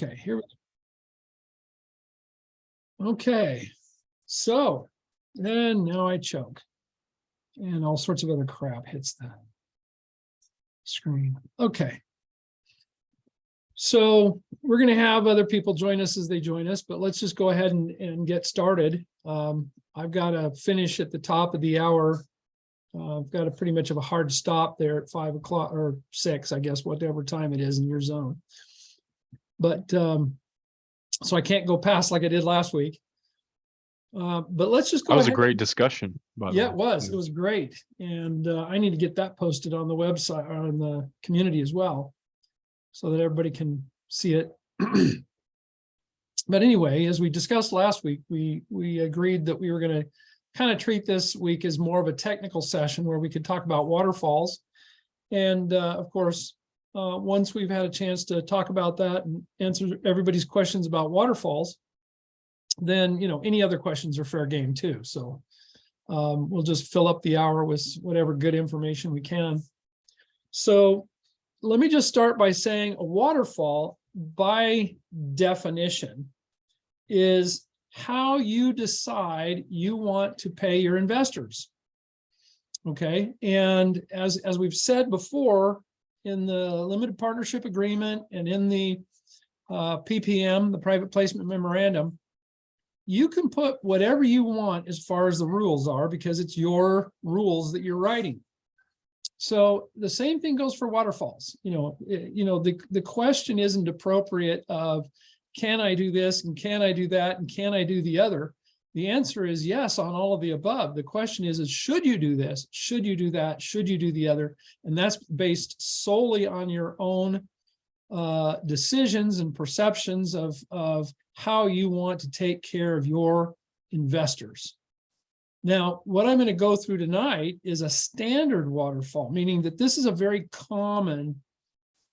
Okay, here we go. Okay, so then now I choke and all sorts of other crap hits the screen. Okay. So we're going to have other people join us as they join us, but let's just go ahead and get started. I've got to finish at the top of the hour. I've got a pretty much of a hard stop there at 5 o'clock or 6, I guess, whatever time it is in your zone. But so I can't go past like I did last week. But let's just go That was ahead. a great discussion, by the way. Yeah, it was great. And I need to get that posted on the website or on the community as well, so that everybody can see it. But anyway, as we discussed last week, we agreed that we were going to kind of treat this week as more of a technical session where we could talk about waterfalls. And of course, once we've had a chance to talk about that and answer everybody's questions about waterfalls, then, you know, any other questions are fair game too. So we'll just fill up the hour with whatever good information we can. So let me just start by saying a waterfall, by definition, is how you decide you want to pay your investors. Okay, and as we've said before, in the limited partnership agreement and in the PPM, the private placement memorandum, you can put whatever you want as far as the rules are, because it's your rules that you're writing. So the same thing goes for waterfalls. The question isn't appropriate of, can I do this and can I do that and can I do the other? The answer is yes on all of the above. The question is should you do this? Should you do that? Should you do the other? And that's based solely on your own decisions and perceptions of how you want to take care of your investors. Now, what I'm going to go through tonight is a standard waterfall, meaning that this is a very common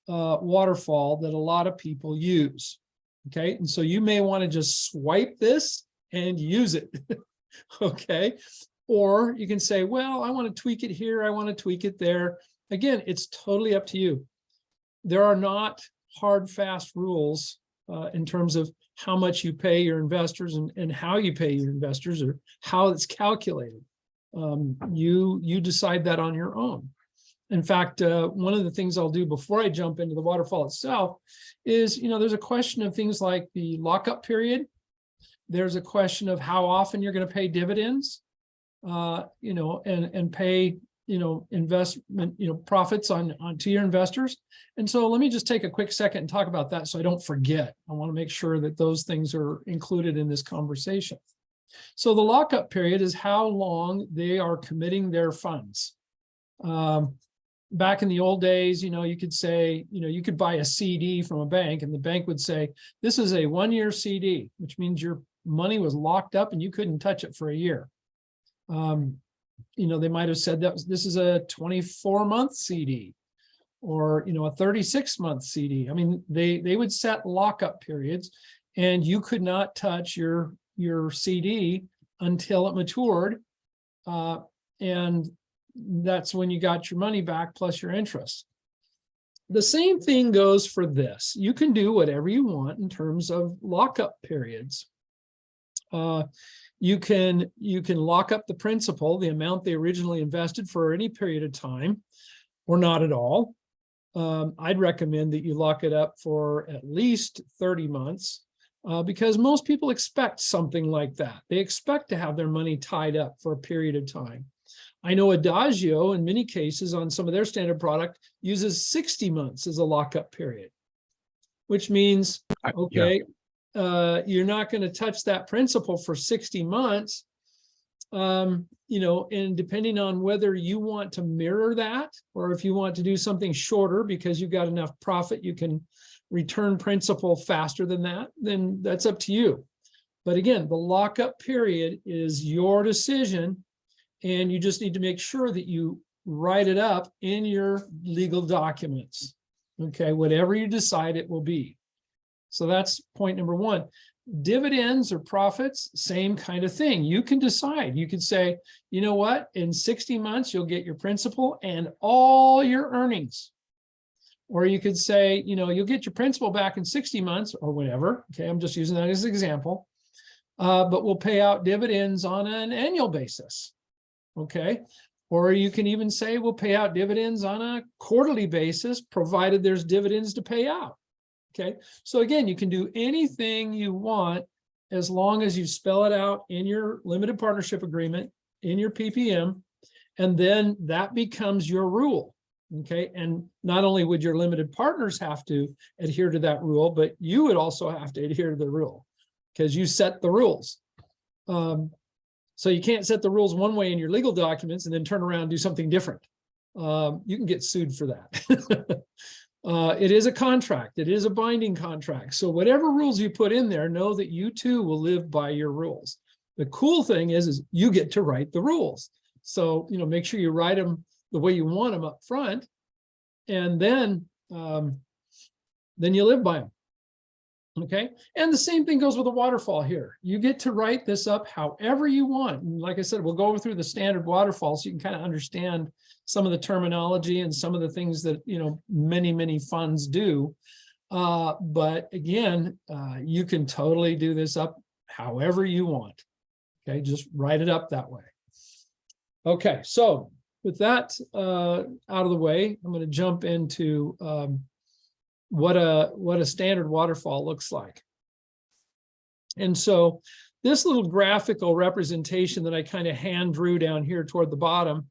waterfall that a lot of people use. Okay, and so you may want to just swipe this and use it. Okay, or you can say, well, I want to tweak it here, I want to tweak it there. Again, it's totally up to you. There are not hard, fast rules in terms of how much you pay your investors and how you pay your investors or how it's calculated. You decide that on your own. In fact, one of the things I'll do before I jump into the waterfall itself is, there's a question of things like the lockup period. There's a question of how often you're going to pay dividends, and pay, investment, profits to your investors. And so let me just take a quick second and talk about that so I don't forget. I want to make sure that those things are included in this conversation. So the lockup period is how long they are committing their funds. Back in the old days, you could say, you could buy a CD from a bank and the bank would say, this is a 1-year CD, which means your money was locked up and you couldn't touch it for a year. They might have said that this is a 24-month CD or, a 36-month CD. I mean, they would set lockup periods and you could not touch your CD until it matured. And that's when you got your money back plus your interest. The same thing goes for this. You can do whatever you want in terms of lockup periods. You can lock up the principal, the amount they originally invested, for any period of time or not at all. I'd recommend that you lock it up for at least 30 months because most people expect something like that. They expect to have their money tied up for a period of time. I know Adagio, in many cases on some of their standard product, uses 60 months as a lockup period, which means, okay, you're not going to touch that principal for 60 months, and depending on whether you want to mirror that or if you want to do something shorter because you've got enough profit, you can return principal faster than that, then that's up to you. But again, the lockup period is your decision. And you just need to make sure that you write it up in your legal documents, okay, whatever you decide it will be. So that's point number one. Dividends or profits, same kind of thing. You can decide. You could say, you know what, in 60 months, you'll get your principal and all your earnings. Or you could say, you know, you'll get your principal back in 60 months or whatever. Okay, I'm just using that as an example. But we'll pay out dividends on an annual basis. Okay. Or you can even say we'll pay out dividends on a quarterly basis, provided there's dividends to pay out. Okay. So again, you can do anything you want as long as you spell it out in your limited partnership agreement, in your PPM, and then that becomes your rule. Okay. And not only would your limited partners have to adhere to that rule, but you would also have to adhere to the rule because you set the rules. So you can't set the rules one way in your legal documents and then turn around and do something different. You can get sued for that. It is a contract. It is a binding contract. So whatever rules you put in there, know that you too will live by your rules. The cool thing is you get to write the rules. So, you know, make sure you write them the way you want them up front, and then you live by them. Okay. And the same thing goes with the waterfall here. You get to write this up however you want. And like I said, we'll go through the standard waterfall so you can kind of understand some of the terminology and some of the things that, you know, many funds do. But again, you can totally do this up however you want. Okay. Just write it up that way. Okay. So with that out of the way, I'm going to jump into what a standard waterfall looks like. And so this little graphical representation that I kind of hand drew down here toward the bottom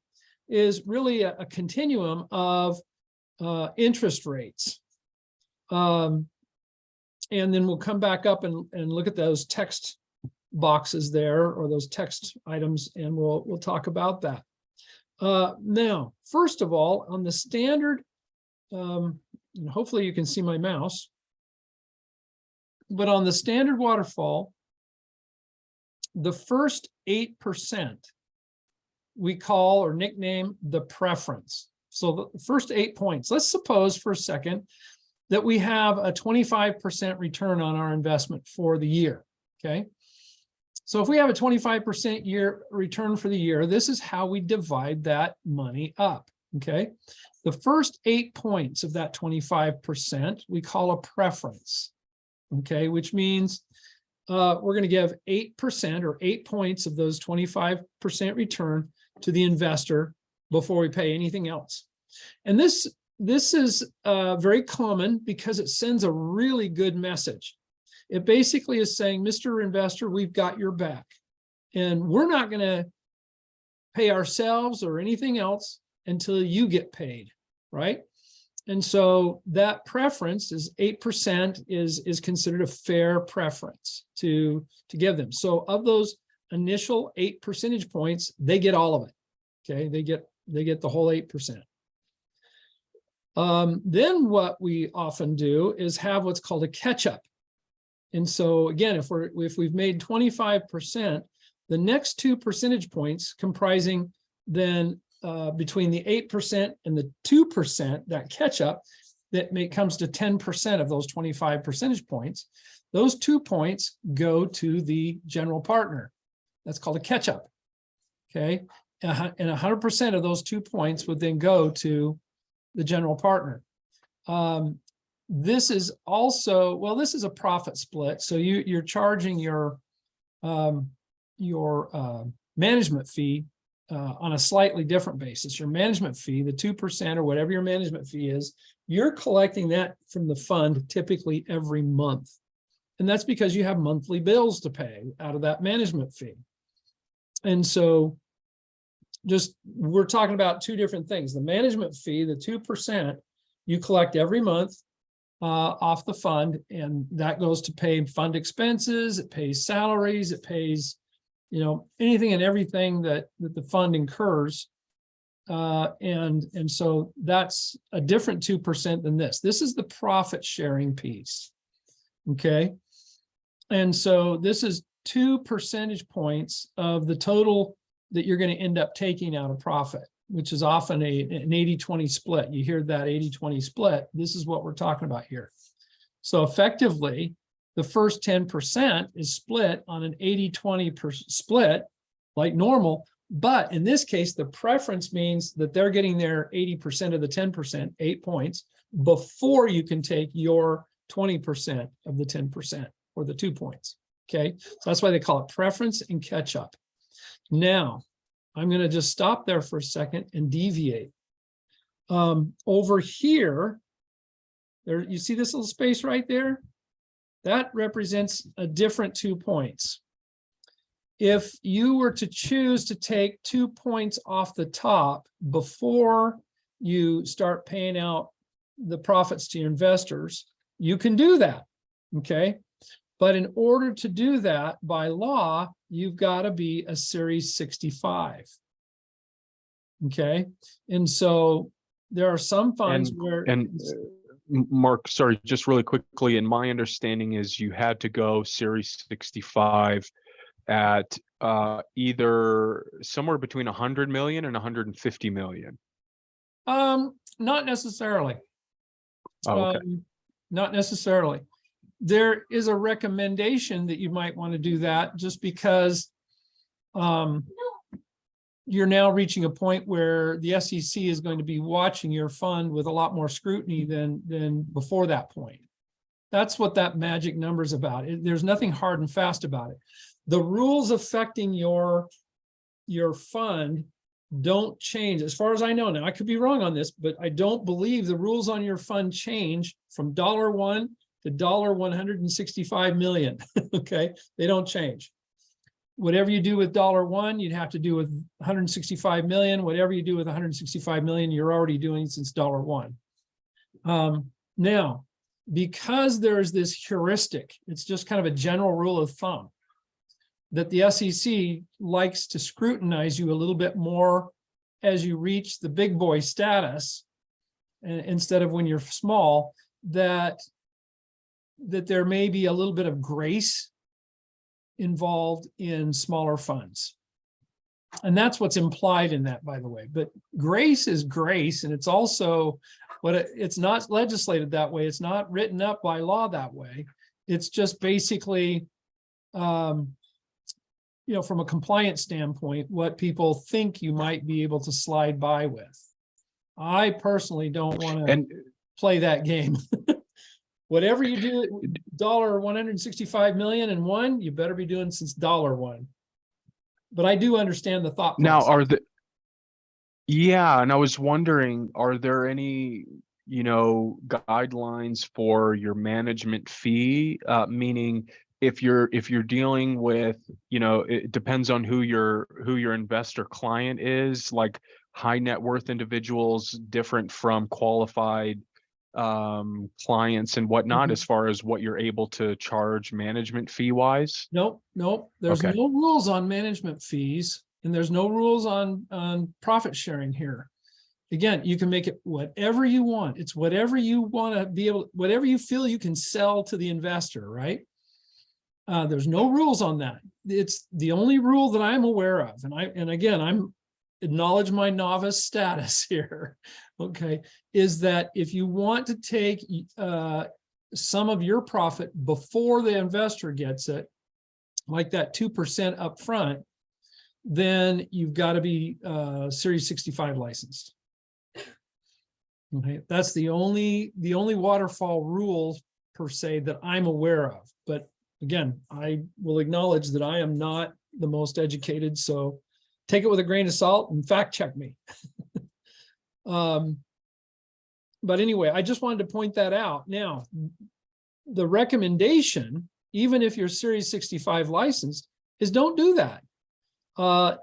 is really a continuum of interest rates. And then we'll come back up and look at those text boxes there, or those text items, and we'll talk about that. Now, first of all, on the standard, and hopefully you can see my mouse, but on the standard waterfall, the first 8% we call or nickname the preference. So the first 8 points, let's suppose for a second that we have a 25% return on our investment for the year. Okay. So if we have a 25% year return for the year, this is how we divide that money up. Okay. The first 8 points of that 25% we call a preference. Okay. Which means we're going to give 8% or 8 points of those 25% return to the investor before we pay anything else. And this is very common because it sends a really good message. It basically is saying, Mr. Investor, we've got your back, and we're not going to pay ourselves or anything else until you get paid, right? And so that preference is 8% is considered a fair preference to give them. So of those initial 8 percentage points, they get all of it. Okay, they get the whole 8%. Then what we often do is have what's called a catch-up. And so again, if we've made 25%, the next 2 percentage points comprising then between the 8% and the 2%, that catch-up, that comes to 10% of those 25 percentage points. Those 2 points go to the general partner. That's called a catch-up. Okay, and 100% of those 2 points would then go to the general partner. This is also, well, this is a profit split. So you're charging your management fee on a slightly different basis. Your management fee, the 2% or whatever your management fee is, you're collecting that from the fund typically every month. And that's because you have monthly bills to pay out of that management fee. And so we're talking about 2 different things. The management fee, the 2%, you collect every month off the fund, and that goes to pay fund expenses, it pays salaries, it pays, you know, anything and everything that the fund incurs. And so that's a different 2% than this. This is the profit sharing piece. Okay. And so this is 2 percentage points of the total that you're going to end up taking out of profit, which is often an 80-20 split. You hear that 80-20 split. This is what we're talking about here. So effectively, the first 10% is split on an 80-20 split, like normal. But in this case, the preference means that they're getting their 80% of the 10%, 8 points, before you can take your 20% of the 10% or the 2 points. Okay, so that's why they call it preference and catch up. Now, I'm going to just stop there for a second and deviate. Over here, there, you see this little space right there? That represents a different 2 points. If you were to choose to take 2 points off the top before you start paying out the profits to your investors, you can do that, okay? But in order to do that, by law, you've got to be a Series 65, okay? And so there are some funds where... Mark, sorry, just really quickly, and my understanding is you had to go Series 65 at either somewhere between 100 million and 150 million. Not necessarily. Oh, okay. Not necessarily. There is a recommendation that you might want to do that just because you're now reaching a point where the SEC is going to be watching your fund with a lot more scrutiny than before that point. That's what that magic number is about. There's nothing hard and fast about it. The rules affecting your fund don't change as far as I know. Now, I could be wrong on this, but I don't believe the rules on your fund change from $1 to $165 million. Okay, they don't change. Whatever you do with $1, you'd have to do with 165 million. Whatever you do with 165 million, you're already doing since $1. Now, because there's this heuristic, it's just kind of a general rule of thumb that the SEC likes to scrutinize you a little bit more as you reach the big boy status, and instead of when you're small, that there may be a little bit of grace involved in smaller funds. And that's what's implied in that, by the way. But grace is grace, and it's also it's not legislated that way. It's not written up by law that way. It's just basically, you know, from a compliance standpoint, what people think you might be able to slide by with. I personally don't want to play that game. Whatever you do, $165,000,001, you better be doing since $1. But I do understand the thought process. Now, and I was wondering, are there any, you know, guidelines for your management fee? Meaning, if you're dealing with, you know, it depends on who your investor client is, like high net worth individuals different from qualified clients and whatnot, as far as what you're able to charge management fee wise? Nope. There's no rules on management fees, and there's no rules on profit sharing here. Again, you can make it whatever you want. It's whatever you want to be able, whatever you feel you can sell to the investor, right? There's no rules on that. It's the only rule that I'm aware of. And again, I'm acknowledge my novice status here. Okay, is that if you want to take some of your profit before the investor gets it, like that 2% up front, then you've got to be Series 65 licensed. Okay, that's the only waterfall rule per se that I'm aware of. But again, I will acknowledge that I am not the most educated, so take it with a grain of salt and fact check me. But anyway, I just wanted to point that out. Now, the recommendation, even if you're Series 65 licensed, is don't do that.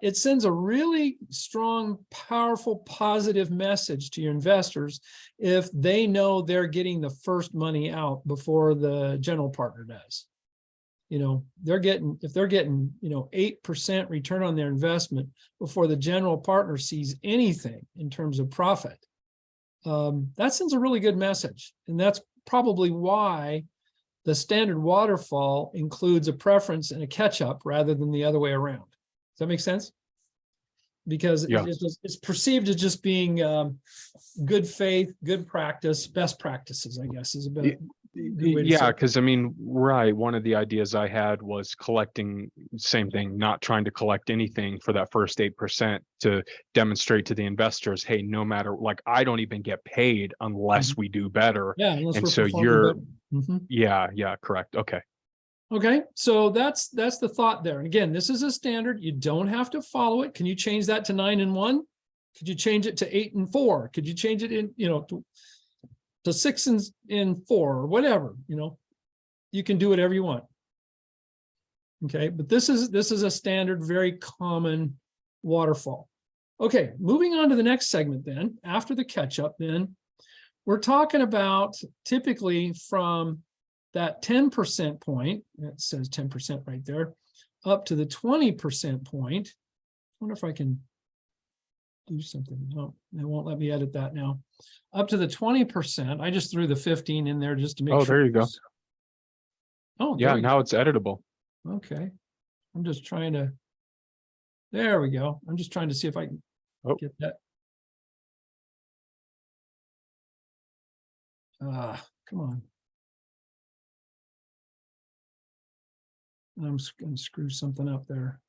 It sends a really strong, powerful, positive message to your investors if they know they're getting the first money out before the general partner does. You know, if they're getting, you know, 8% return on their investment before the general partner sees anything in terms of profit, that sends a really good message. And that's probably why the standard waterfall includes a preference and a catch-up rather than the other way around. Does that make sense? because Yeah. it's perceived as just being good faith, good practice, best practices, I guess, is a bit good way to say Yeah, it. because I mean, right, one of the ideas I had was collecting, same thing, not trying to collect anything for that first 8% to demonstrate to the investors, hey, no matter, like, I don't even get paid unless we do better. Yeah, unless And we're so performing better. yeah, correct. Okay. Okay, so that's the thought there. And again, this is a standard. You don't have to follow it. Can you change that to 9 and 1? Could you change it to 8 and 4? Could you change it in, to 6 and 4 or whatever, you can do whatever you want. Okay, but this is a standard, very common waterfall. Okay, moving on to the next segment then, after the catch up, then we're talking about typically from that 10% point, it says 10% right there, up to the 20% point. I wonder if I can do something. No, it won't let me edit that now. Up to the 20%. I just threw the 15 in there just to make sure. Oh, there you go. Oh, Yeah, there we go. now it's editable. Okay. I'm just trying to, there we go. I'm just trying to see if I can get that. Come on. I'm just going to screw something up there.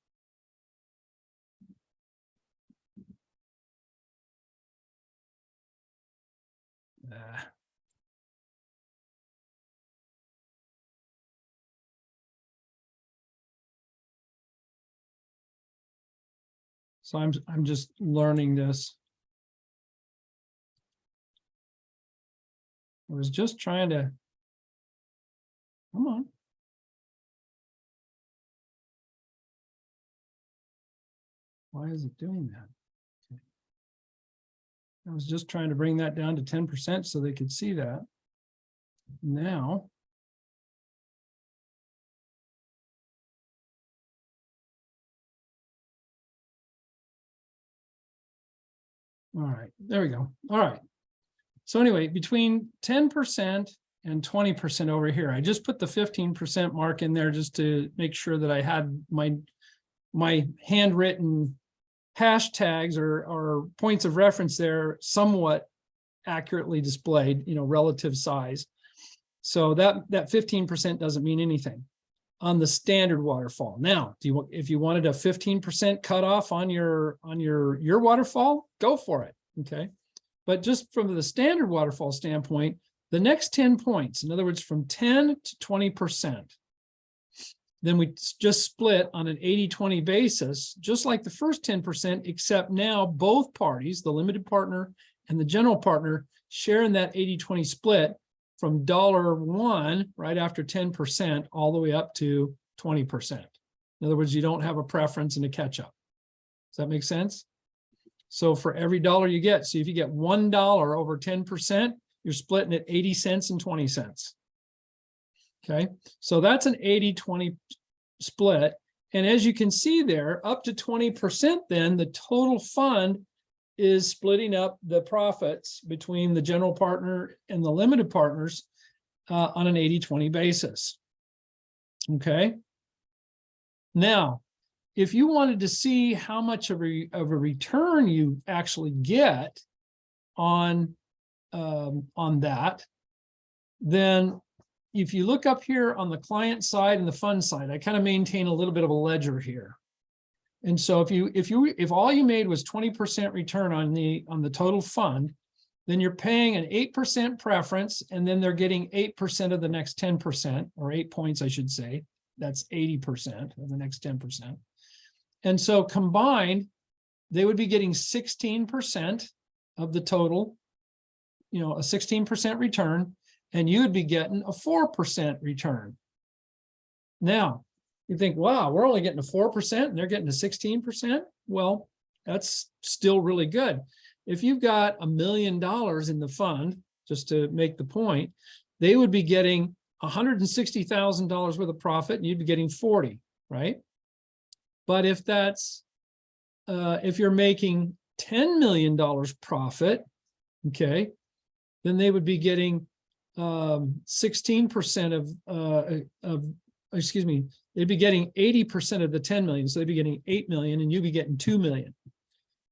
So I'm just learning this. I was just trying to, come on. Why is it doing that? Okay. I was just trying to bring that down to 10% so they could see that. Now. All right, there we go. All right. So anyway, between 10% and 20% over here, I just put the 15% mark in there just to make sure that I had my handwritten hashtags or points of reference there somewhat accurately displayed, relative size. So that 15% doesn't mean anything on the standard waterfall. Now, if you wanted a 15% cutoff on your waterfall, go for it. Okay. But just from the standard waterfall standpoint, the next 10 points, in other words, from 10 to 20%, then we just split on an 80-20 basis, just like the first 10%, except now both parties, the limited partner and the general partner, share in that 80-20 split from $1 right after 10% all the way up to 20%. In other words, you don't have a preference and a catch up. Does that make sense? So for every dollar you get, so if you get $1 over 10%, you're splitting it 80 cents and 20 cents. Okay, so that's an 80-20 split. And as you can see there, up to 20%, then the total fund is splitting up the profits between the general partner and the limited partners on an 80-20 basis. Okay. Now, if you wanted to see how much of a return you actually get on that, then if you look up here on the client side and the fund side, I kind of maintain a little bit of a ledger here. And so if all you made was 20% return on the total fund, then you're paying an 8% preference, and then they're getting 8% of the next 10%, or 8 points, I should say. That's 80% of the next 10%. And so combined, they would be getting 16% of the total, a 16% return, and you would be getting a 4% return. Now, you think, wow, we're only getting a 4% and they're getting a 16%. Well, that's still really good. If you've got $1 million in the fund, just to make the point, they would be getting $160,000 worth of profit and you'd be getting 40, right? But if you're making $10 million profit, okay, then they would be getting 16% excuse me, they'd be getting 80% of the 10 million. So they'd be getting 8 million and you'd be getting 2 million.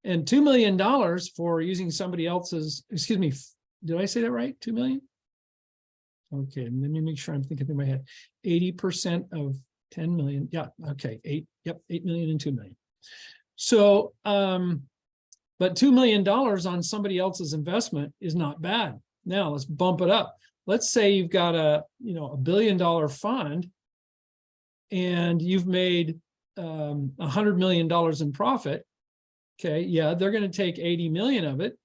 And $2 million for using somebody else's, excuse me, did I say that right? 2 million? Okay, let me make sure I'm thinking through my head. 80% of 10 million. Yeah, okay, 8 million and 2 million. So, but $2 million on somebody else's investment is not bad. Now let's bump it up. Let's say you've got a $1 billion fund and you've made $100 million in profit. Okay, yeah, they're going to take 80 million of it,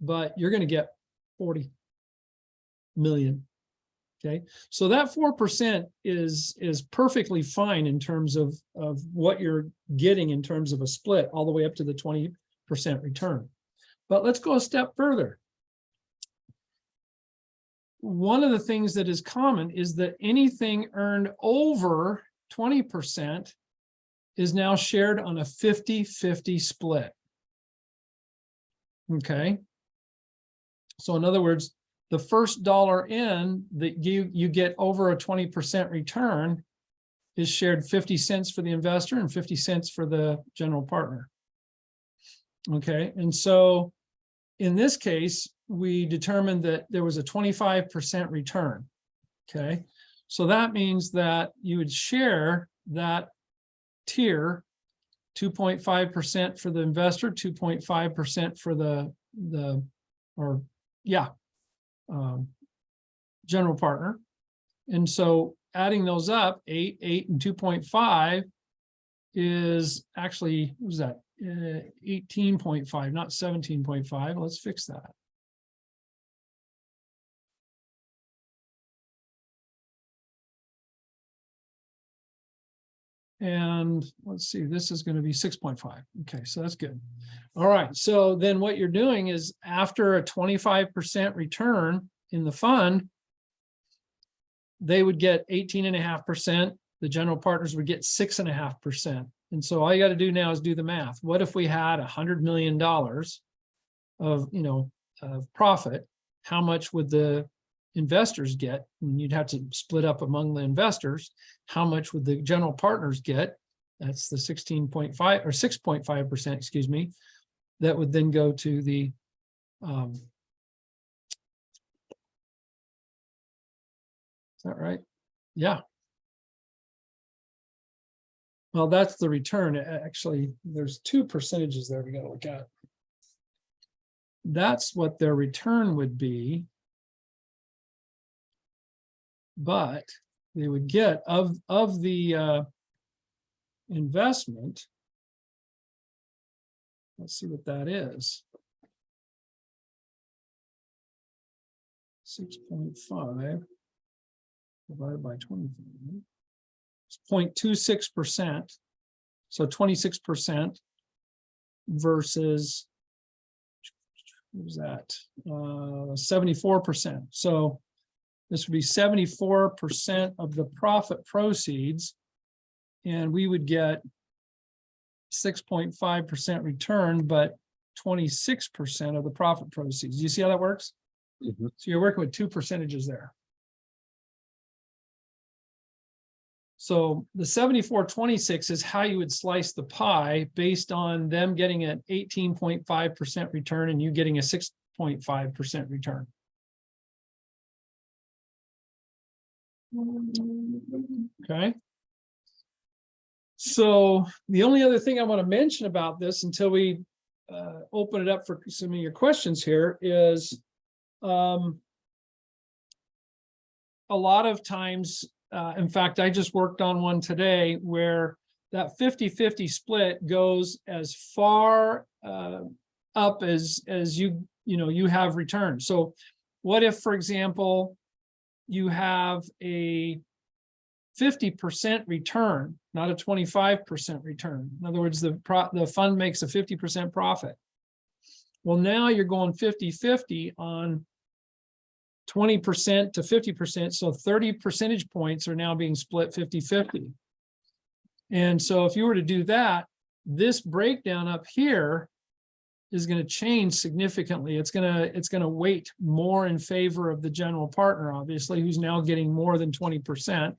but you're going to get 40 million. Okay, so that 4% is perfectly fine in terms of what you're getting in terms of a split, all the way up to the 20% return. But let's go a step further. One of the things that is common is that anything earned over 20% is now shared on a 50-50 split. Okay. So in other words, the first dollar in that you get over a 20% return is shared 50 cents for the investor and 50 cents for the general partner. Okay. And so in this case, we determined that there was a 25% return. Okay. So that means that you would share that tier, 2.5% for the investor, 2.5% for general partner. And so adding those up, 8, and 2.5 is actually, what was that? 18.5, not 17.5. Let's fix that. And let's see, this is going to be 6.5. Okay, so that's good. All right, so then what you're doing is after a 25% return in the fund, they would get 18.5%. The general partners would get 6.5%. And so all you got to do now is do the math. What if we had $100 million of profit? How much would the investors get? And you'd have to split up among the investors. How much would the general partners get? That's the 16.5 or 6.5%, excuse me. That would then go to the is that right? Yeah. Well, that's the return. Actually, there's 2 percentages there we got to look at. That's what their return would be. But they would get of the investment. Let's see what that is. 6.5 divided by 25. It's 0.26%. So 26% versus, what was that? 74%. So this would be 74% of the profit proceeds, and we would get 6.5% return, but 26% of the profit proceeds. Do you see how that works? Mm-hmm. So you're working with 2 percentages there. So the 74-26 is how you would slice the pie based on them getting an 18.5% return and you getting a 6.5% return. Okay. So the only other thing I want to mention about this until we open it up for some of your questions here is a lot of times, in fact, I just worked on one today where that 50-50 split goes as far up as you have return. So what if, for example, you have a 50% return, not a 25% return. In other words, the fund makes a 50% profit. Well, now you're going 50-50 on 20% to 50%. So 30 percentage points are now being split 50-50. And so if you were to do that, this breakdown up here is going to change significantly. It's going to weight more in favor of the general partner, obviously, who's now getting more than 20%.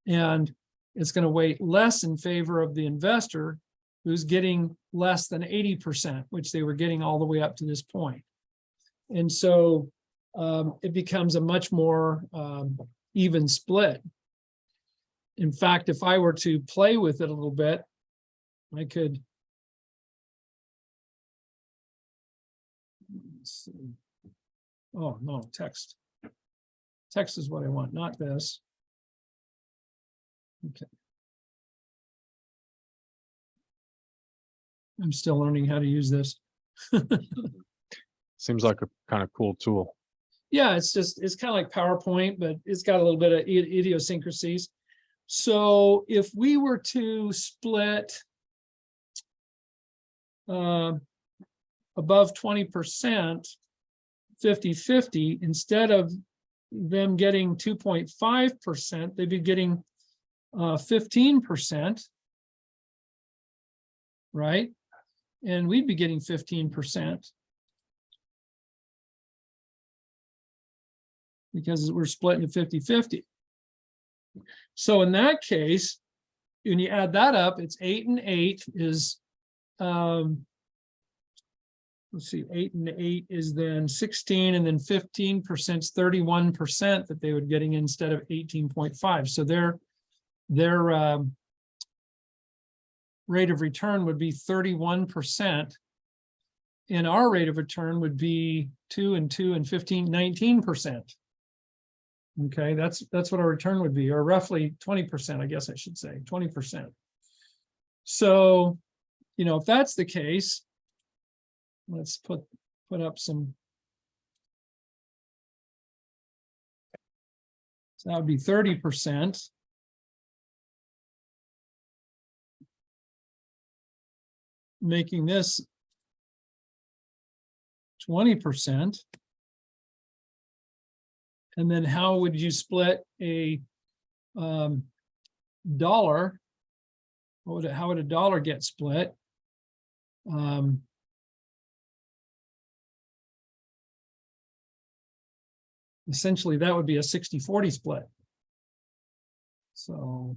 And it's going to weight less in favor of the investor, who's getting less than 80%, which they were getting all the way up to this point. And so it becomes a much more even split. In fact, if I were to play with it a little bit, I could. Let's see. Oh, no, text. Text is what I want, not this. Okay. I'm still learning how to use this. Seems like a kind of cool tool. Yeah, it's kind of like PowerPoint, but it's got a little bit of idiosyncrasies. So if we were to split above 20%, 50-50, instead of them getting 2.5%, they'd be getting 15%, right? And we'd be getting 15%. Because we're splitting to 50-50. So in that case, when you add that up, it's 8 and 8 is, let's see, 8 and 8 is then 16, and then 15% is 31% that they would getting instead of 18.5. So their rate of return would be 31%. And our rate of return would be 2 and 2 and 15, 19%. Okay, that's what our return would be, or roughly 20%, I guess I should say, 20%. So, if that's the case, let's put up some. So that would be 30%. Making this 20%. And then how would you split a dollar? How would a dollar get split? Essentially, that would be a 60-40 split. So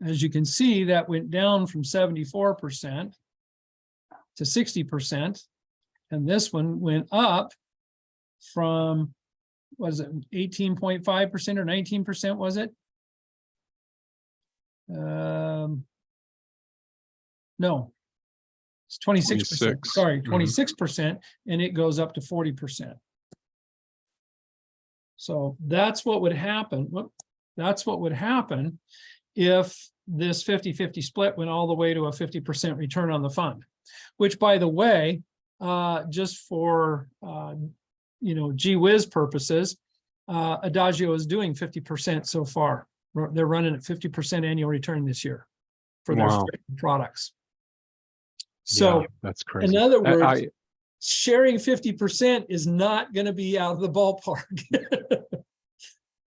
as you can see, that went down from 74% to 60%. And this one went up from, was it 18.5% or 19%, was it? No, it's 26%. Sorry, 26%, and it goes up to 40%. So that's what would happen. That's what would happen if this 50-50 split went all the way to a 50% return on the fund, which, by the way, just for gee whiz purposes, Adagio is doing 50% so far. They're running at 50% annual return this year for their products. So yeah, that's crazy. In other words, sharing 50% is not going to be out of the ballpark.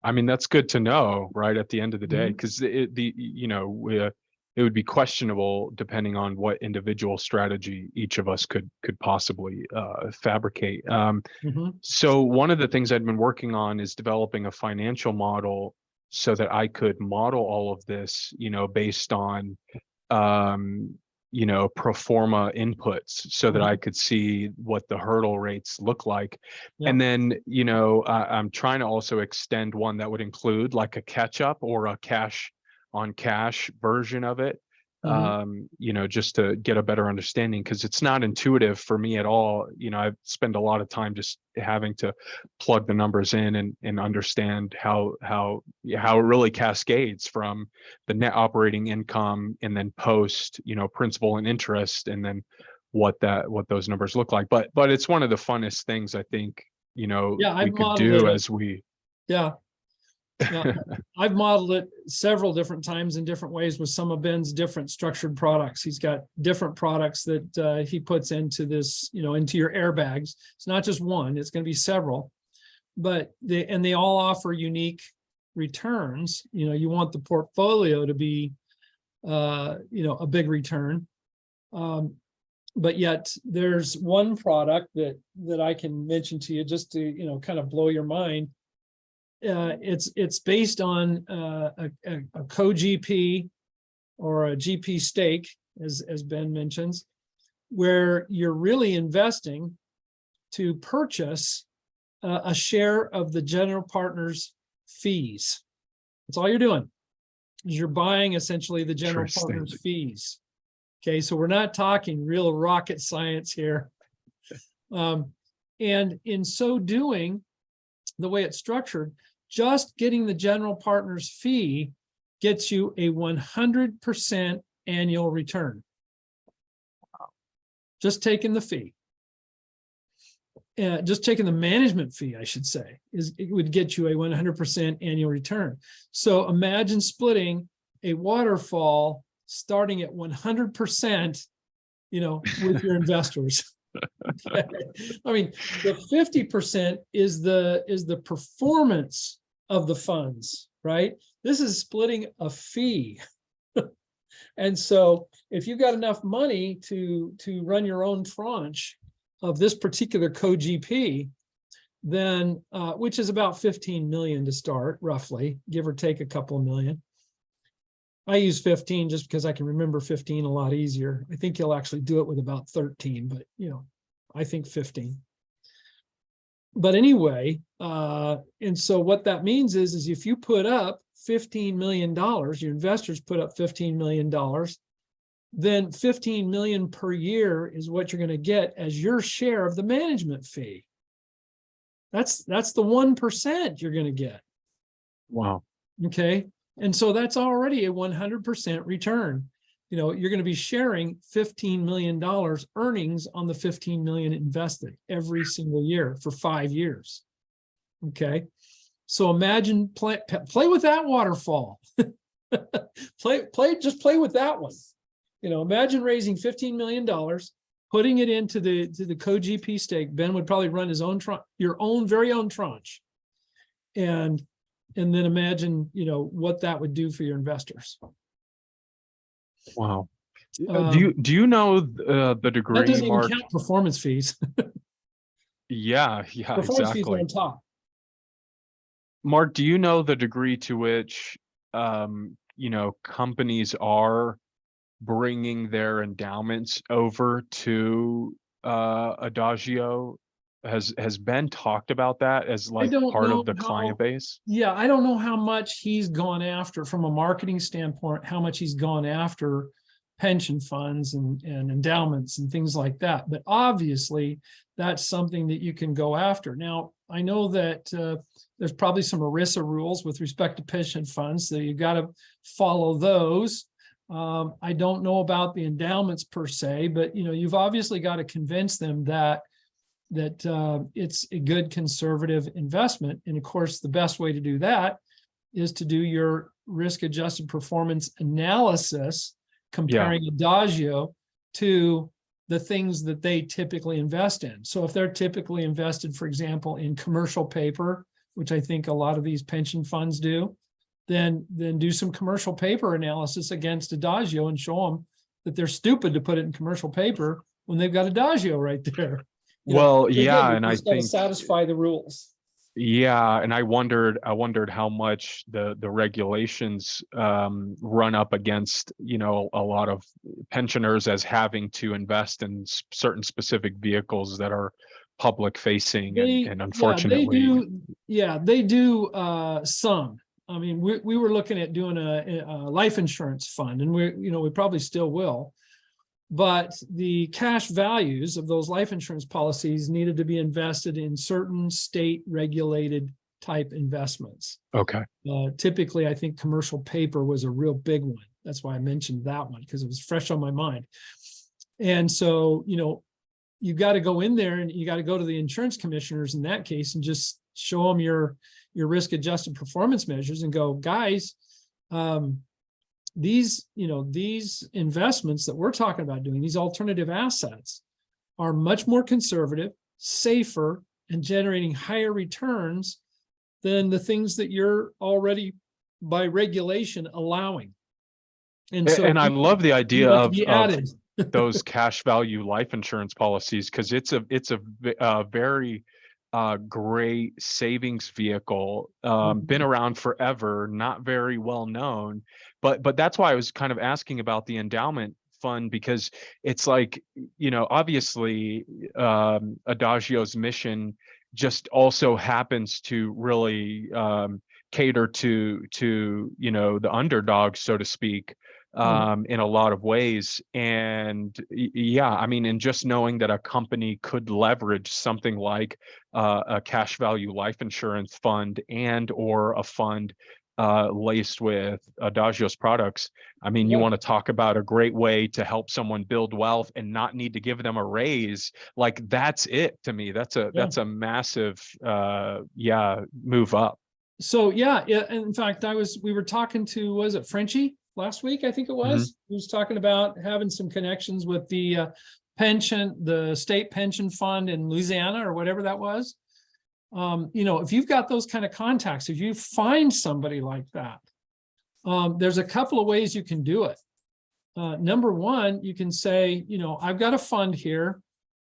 I mean, that's good to know, right? At the end of the day, because it would be questionable depending on what individual strategy each of us could possibly fabricate. So one of the things I'd been working on is developing a financial model so that I could model all of this, based on pro forma inputs, so that I could see what the hurdle rates look like. And then, I'm trying to also extend one that would include like a catch up or a cash on cash version of it, just to get a better understanding, because it's not intuitive for me at all. I spend a lot of time just having to plug the numbers in and understand how it really cascades from the net operating income and then post, principal and interest, and then what those numbers look like. But it's one of the funnest things I think, we could do as we. Yeah. I've modeled it several different times in different ways with some of Ben's different structured products. He's got different products that he puts into this, into your airbags. It's not just one, it's going to be several, but they all offer unique returns. You want the portfolio to be, a big return. But yet there's one product that I can mention to you just to, kind of blow your mind. It's based on a co-GP or a GP stake, as Ben mentions, where you're really investing to purchase a share of the general partner's fees. That's all you're doing, is you're buying essentially the general Interesting. partner's fees. Okay, so we're not talking real rocket science here. And in so doing, the way it's structured, just getting the general partner's fee gets you a 100% annual return. Just taking the fee. Just taking the management fee, I should say, it would get you a 100% annual return. So imagine splitting a waterfall starting at 100%, with your investors. I mean, the 50% is the performance of the funds, right? This is splitting a fee. And so if you've got enough money to run your own tranche of this particular co-GP, then which is about 15 million to start, roughly, give or take a couple of million. I use 15 just because I can remember 15 a lot easier. I think you'll actually do it with about 13, but I think 15. But anyway, and so what that means is if you put up $15 million, your investors put up $15 million, then 15 million per year is what you're going to get as your share of the management fee. That's the 1% you're going to get. Wow. Okay. And so that's already a 100% return. You're going to be sharing $15 million earnings on the 15 million invested every single year for 5 years. Okay. So imagine play with that waterfall. Just play with that one. Imagine raising $15 million, putting it into the co-GP stake. Ben would probably run his own very own tranche. And then imagine, what that would do for your investors. Wow. Do you know the degree, that doesn't Mark? even count performance fees. Yeah, Performance fees are exactly. on top. Mark, do you know the degree to which companies are bringing their endowments over to Adagio? Has Ben talked about that as like part of the client base? Yeah, I don't know how much he's gone after from a marketing standpoint, how much he's gone after pension funds and endowments and things like that. But obviously, that's something that you can go after. Now, I know that there's probably some ERISA rules with respect to pension funds, so you've got to follow those. I don't know about the endowments per se, but you've obviously got to convince them that it's a good conservative investment. And of course, the best way to do that is to do your risk-adjusted performance analysis, comparing Adagio to the things that they typically invest in. So if they're typically invested, for example, in commercial paper, which I think a lot of these pension funds do, then do some commercial paper analysis against Adagio and show them that they're stupid to put it in commercial paper when they've got Adagio right there. Well, yeah, and I think satisfy the rules. Yeah, and I wondered how much the regulations run up against, a lot of pensioners as having to invest in certain specific vehicles that are public facing, and unfortunately, they do some. I mean, we were looking at doing a life insurance fund, and we probably still will. But the cash values of those life insurance policies needed to be invested in certain state regulated type investments. Okay. Typically, I think commercial paper was a real big one. That's why I mentioned that one, because it was fresh on my mind. And so, you got to go in there and you got to go to the insurance commissioners in that case and just show them your risk adjusted performance measures and go, guys, these investments that we're talking about doing, these alternative assets, are much more conservative, safer, and generating higher returns than the things that you're already by regulation allowing. And so, and I love the idea of those cash value life insurance policies, because it's a very great savings vehicle, been around forever, not very well known, but that's why I was kind of asking about the endowment fund, because it's like, obviously, Adagio's mission just also happens to really cater to the underdog, so to speak, in a lot of ways. And yeah, I mean, and just knowing that a company could leverage something like a cash value life insurance fund and or a fund laced with Adagio's products. I mean, you Yeah. want to talk about a great way to help someone build wealth and not need to give them a raise. Like, that's it to me. That's a massive move up. So yeah, in fact, we were talking to, was it Frenchie last week? I think it was. He was talking about having some connections with the the state pension fund in Louisiana or whatever that was. If you've got those kind of contacts, if you find somebody like that, there's a couple of ways you can do it. Number one, you can say, I've got a fund here.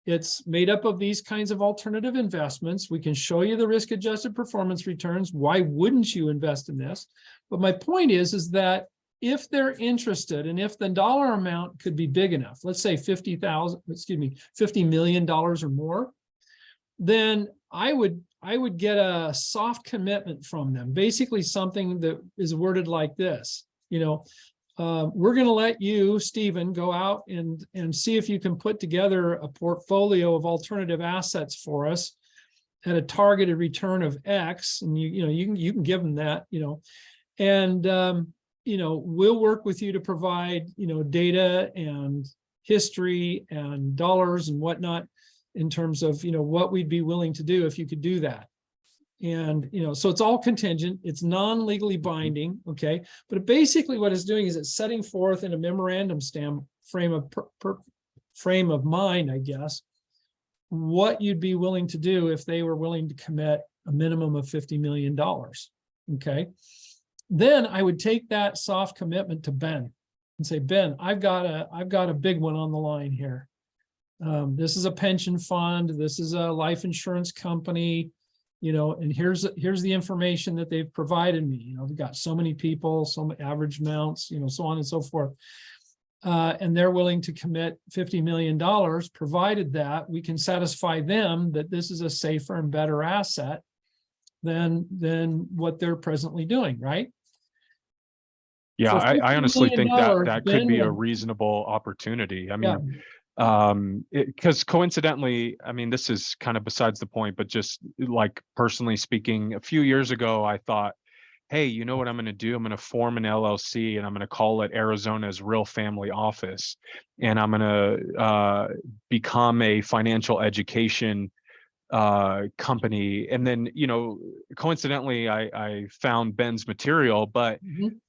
It's made up of these kinds of alternative investments. We can show you the risk-adjusted performance returns. Why wouldn't you invest in this? But my point is that if they're interested, and if the dollar amount could be big enough, let's say $50 million or more, then I would get a soft commitment from them. Basically something that is worded like this, we're going to let you, Stephen, go out and see if you can put together a portfolio of alternative assets for us at a targeted return of X. And you can give them that, and we'll work with you to provide, data and history and dollars and whatnot in terms of, what we'd be willing to do if you could do that. And, so it's all contingent, it's non-legally binding, okay? But basically what it's doing is it's setting forth in a memorandum frame of mind, I guess, what you'd be willing to do if they were willing to commit a minimum of $50 million, okay? Then I would take that soft commitment to Ben and say, Ben, I've got a big one on the line here. This is a pension fund, this is a life insurance company, and here's the information that they've provided me. We've got so many people, so many average amounts, so on and so forth. And they're willing to commit $50 million, provided that we can satisfy them that this is a safer and better asset than what they're presently doing, right? Yeah, I honestly think that could be a would, reasonable opportunity. I yeah, mean, because coincidentally, I mean, this is kind of besides the point, but just like personally speaking, a few years ago, I thought, hey, you know what I'm going to do? I'm going to form an LLC and I'm going to call it Arizona's Real Family Office. And I'm going to become a financial education company. And then, coincidentally, I found Ben's material, but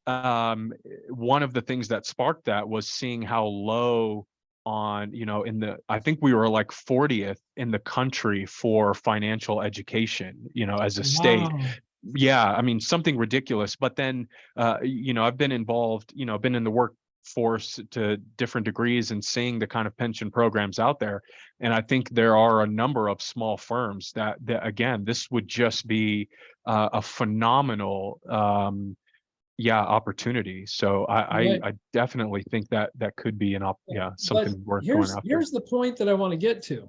one of the things that sparked that was seeing how low on, I think we were like 40th in the country for financial education, as a state. wow. Yeah, I mean, something ridiculous. But then, I've been involved, been in the workforce to different degrees and seeing the kind of pension programs out there. And I think there are a number of small firms that again, this would just be a phenomenal opportunity. So I definitely think that could be something worth going after. Here's the point that I want to get to.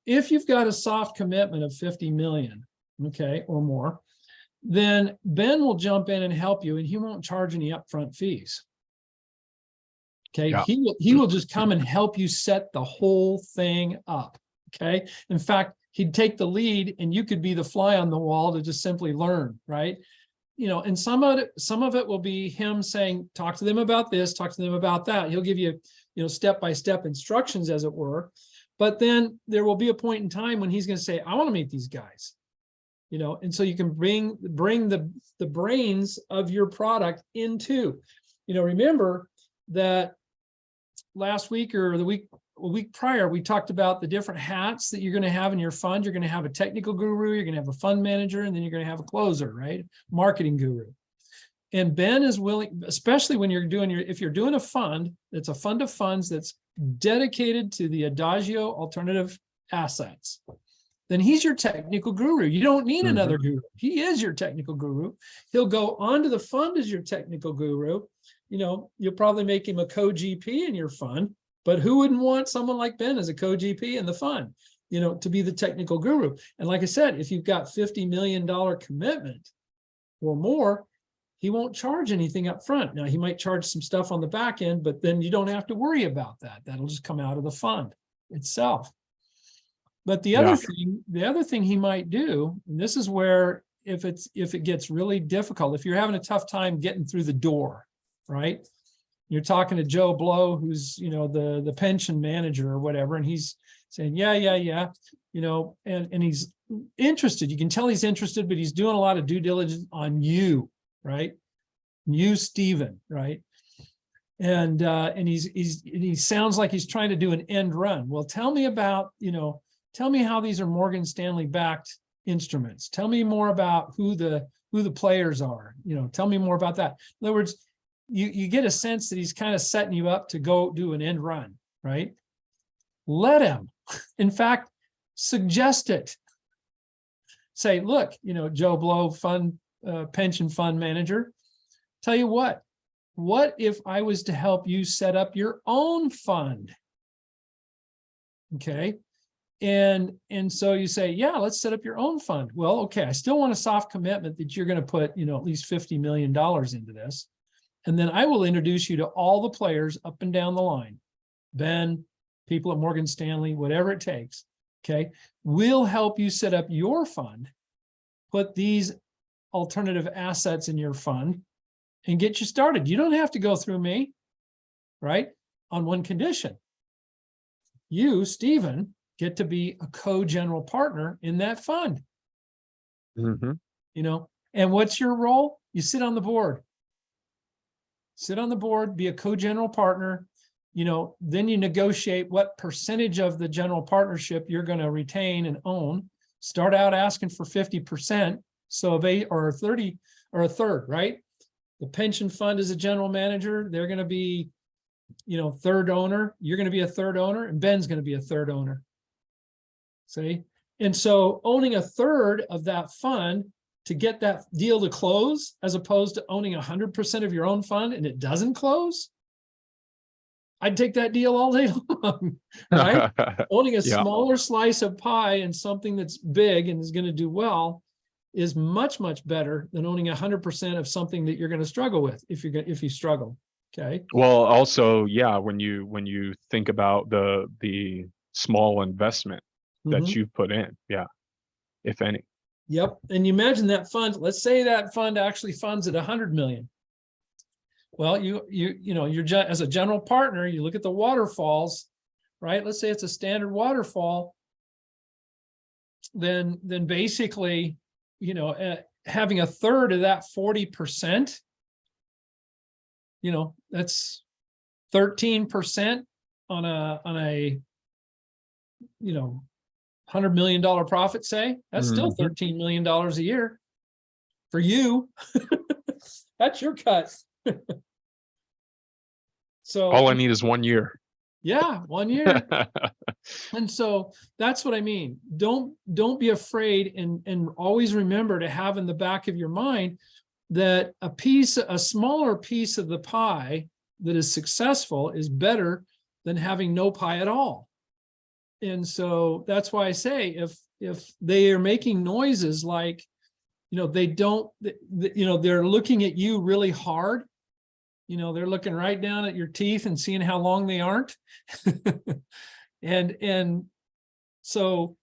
If you've got a soft commitment of 50 million, okay, or more, then Ben will jump in and help you, and he won't charge any upfront fees. Okay, Yeah. he will just come and help you set the whole thing up. Okay, in fact, he'd take the lead, and you could be the fly on the wall to just simply learn, right? And some of it will be him saying, talk to them about this, talk to them about that. He'll give you, step-by-step instructions, as it were. But then there will be a point in time when he's going to say, I want to meet these guys. And so you can bring the brains of your product into, remember that last week or a week prior, we talked about the different hats that you're going to have in your fund. You're going to have a technical guru, you're going to have a fund manager, and then you're going to have a closer, right? Marketing guru. And Ben is willing, especially when if you're doing a fund, it's a fund of funds that's dedicated to the Adagio alternative assets, then he's your technical guru. You don't need another guru. He is your technical guru. He'll go onto the fund as your technical guru, you'll probably make him a co-GP in your fund, but who wouldn't want someone like Ben as a co-GP in the fund, to be the technical guru? And like I said, if you've got $50 million commitment or more, he won't charge anything up front. Now, he might charge some stuff on the back end, but then you don't have to worry about that. That'll just come out of the fund itself. But the other thing he might do, and this is where if it gets really difficult, if you're having a tough time getting through the door, right? You're talking to Joe Blow, who's, the pension manager or whatever, and he's saying, yeah, and he's interested. You can tell he's interested, but he's doing a lot of due diligence on you, right? You, Stephen, right? And he sounds like he's trying to do an end run. Well, tell me about, tell me how these are Morgan Stanley backed instruments. Tell me more about who the players are. Tell me more about that. In other words, you get a sense that he's kind of setting you up to go do an end run, right? Let him. In fact, suggest it. Say, look, Joe Blow, pension fund manager, tell you what if I was to help you set up your own fund? Okay. And so you say, yeah, let's set up your own fund. Well, okay, I still want a soft commitment that you're going to put, at least $50 million into this. And then I will introduce you to all the players up and down the line. Ben, people at Morgan Stanley, whatever it takes. Okay. We'll help you set up your fund, put these alternative assets in your fund, and get you started. You don't have to go through me, right? On one condition. You, Stephen, get to be a co-general partner in that fund. Mm-hmm. And what's your role? You sit on the board. Sit on the board, be a co-general partner. Then you negotiate what percentage of the general partnership you're going to retain and own. Start out asking for 50%, so or 30 or a third, right? The pension fund is a general manager. They're going to be, third owner. You're going to be a third owner, and Ben's going to be a third owner. See? And so owning a third of that fund to get that deal to close, as opposed to owning 100% of your own fund and it doesn't close, I'd take that deal all day long, right? Owning a smaller slice of pie and something that's big and is going to do well is much, much better than owning 100% of something that you're going to struggle with if you struggle. Okay. Well, also, when you think about the small investment that you've put in, if any. Yep. And you imagine that fund, let's say that fund actually funds at 100 million. Well, you're as a general partner, you look at the waterfalls, right? Let's say it's a standard waterfall. Then basically, having a third of that 40%, that's 13% on a $100 million profit, say. That's still $13 million a year for you. That's your cut. So all I need is 1 year. Yeah, 1 year. And so that's what I mean. Don't be afraid, and always remember to have in the back of your mind that a smaller piece of the pie that is successful is better than having no pie at all. And so that's why I say if they are making noises like, they're looking at you really hard, they're looking right down at your teeth and seeing how long they aren't. and so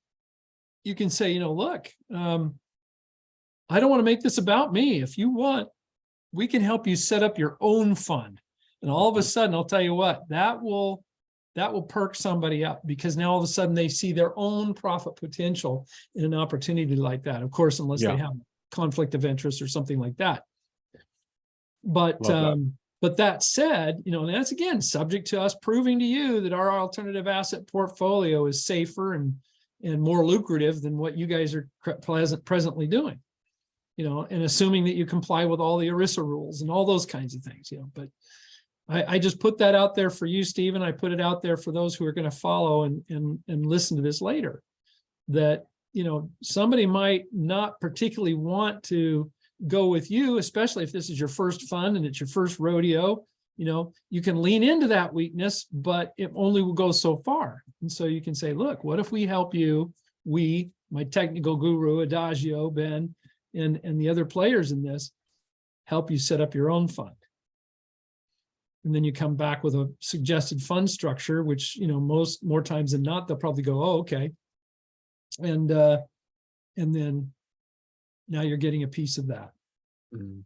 you can say, look, I don't want to make this about me. If you want, we can help you set up your own fund. And all of a sudden, I'll tell you what, that will perk somebody up, because now all of a sudden they see their own profit potential in an opportunity like that. Of course, unless they have conflict of interest or something like that. But that said, and that's again subject to us proving to you that our alternative asset portfolio is safer and more lucrative than what you guys are presently doing. And assuming that you comply with all the ERISA rules and all those kinds of things, but I just put that out there for you, Stephen. I put it out there for those who are going to follow and listen to this later, that, somebody might not particularly want to go with you, especially if this is your first fund and it's your first rodeo. you can lean into that weakness, but it only will go so far. And so you can say, look, what if we help you, my technical guru, Adagio, Ben, and the other players in this, help you set up your own fund. And then you come back with a suggested fund structure, which, more times than not, they'll probably go, oh, okay. And then now you're getting a piece of that. Mm.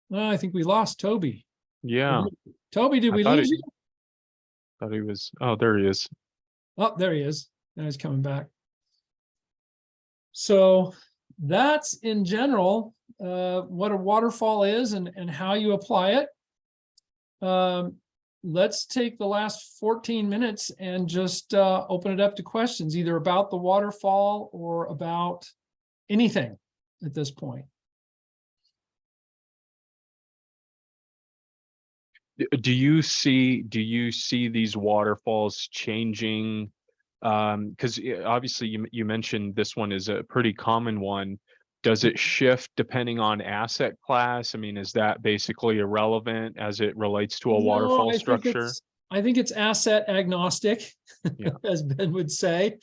Well, I think we lost Toby. Yeah. Toby, did we lose you? Thought he was, oh, there he is. Oh, there he is. Now he's coming back. So that's in general what a waterfall is and how you apply it. Let's take the last 14 minutes and just open it up to questions, either about the waterfall or about anything at this point. Do you see these waterfalls changing? Because obviously you mentioned this one is a pretty common one. Does it shift depending on asset class? I mean, is that basically irrelevant as it relates to a waterfall structure? I think it's asset agnostic, Yeah. as Ben would say.